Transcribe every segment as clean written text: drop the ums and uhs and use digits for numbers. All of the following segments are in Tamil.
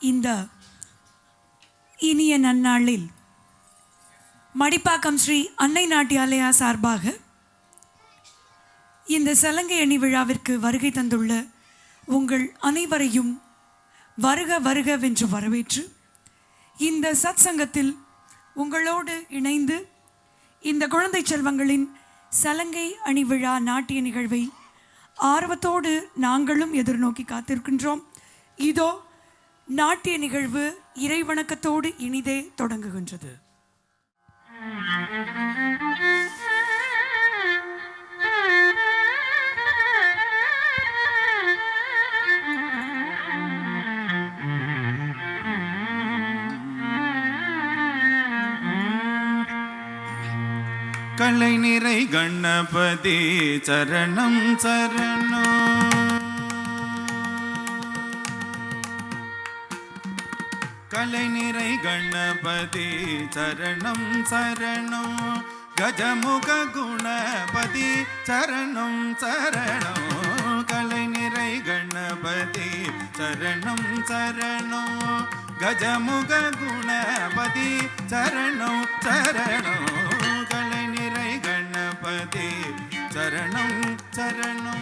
இந்த இனிய நன்னாளில் மடிப்பாக்கம் ஸ்ரீ அன்னை நாட்டியாலயா சார்பாக இந்த சலங்கை அணி விழாவிற்கு வருகை தந்துள்ள உங்கள் அனைவரையும் வருக வருகவென்று வரவேற்று இந்த சத் சங்கத்தில் உங்களோடு இணைந்து இந்த குழந்தை செல்வங்களின் சலங்கை அணி விழா நாட்டிய நிகழ்வை ஆர்வத்தோடு நாங்களும் எதிர்நோக்கி காத்திருக்கின்றோம். இதோ நாட்டிய நிகழ்வு இறைவணக்கத்தோடு இனிதே தொடங்குகின்றது. கலை நிறை கணபதி சரணம் சரணம். கலை நிறை கணபதி சரணம் சரணம். கஜமுக குணபதி சரணம் சரணம். கலை நிறை கணபதி சரணம் சரணம். கஜமுக குணபதி சரணம் சரணம். கலை நிறை கணபதி சரணம் சரணம்.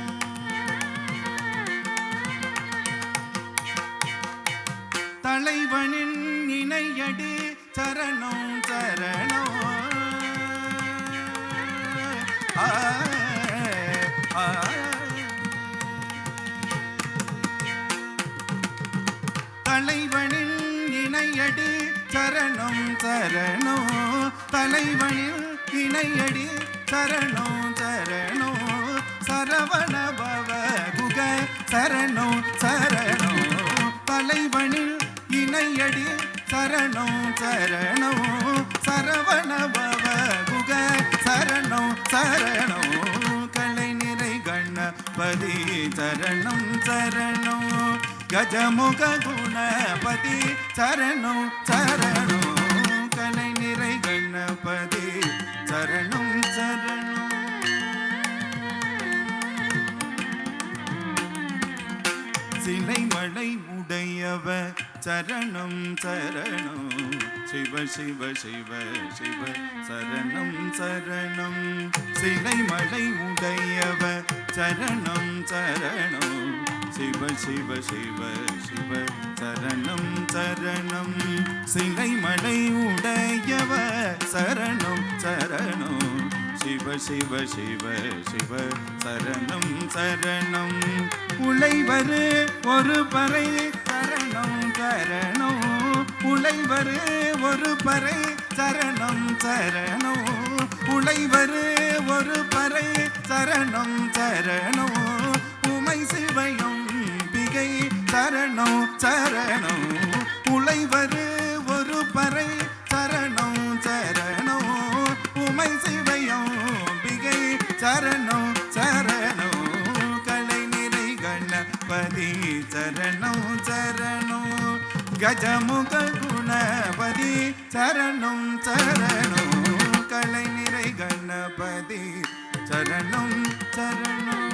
தலைவனின் இணையடி சரணம் சரணம். தலைவனின் இணையடி சரணம் சரணம். தலைவனின் இணையடி சரணம் சரணம். சரவண பவ குக சரணம் சரணம். தலைவனில் இணையடி சரணம் சரணம். சரவண பவ குக சரணம் சரணம். கலை நிறை கணபதி சரணம் சரணம். கஜமுக குணபதி சரணம் சரணம். கலை நிறை கணபதி சரணம் சரணம். சிலை மலை உடையவ சரணம் சரணம். சிவ சிவ சிவ சிவ சரணம் சரணம். சிலை மலை உடையவ சரணம் சரணம். சிவ சிவ சிவ சிவ சரணம் சரணம். சிலை மலை உடையவ சரணம் சரணம். சிவ சிவ சிவ சிவ சரணம் சரணம். உழைவரு ஒரு பறை சரணம் சரணம். உழைவரு ஒரு பறை சரணம் சரணம். உழைவரு ஒரு பறை சரணம் சரணம். உமை சிவயம் பிகை சரணம் சரணம். உழைவரு ஒரு பறை சரணம் சரணம். உமை சிவயம் பிகை சரணம் சரணம். கலை நிறை கணபதி சரணம் சரணம். கஜமுக குணபதி சரணம் சரணம். கலை நிறை கணபதி சரணம் சரணம்.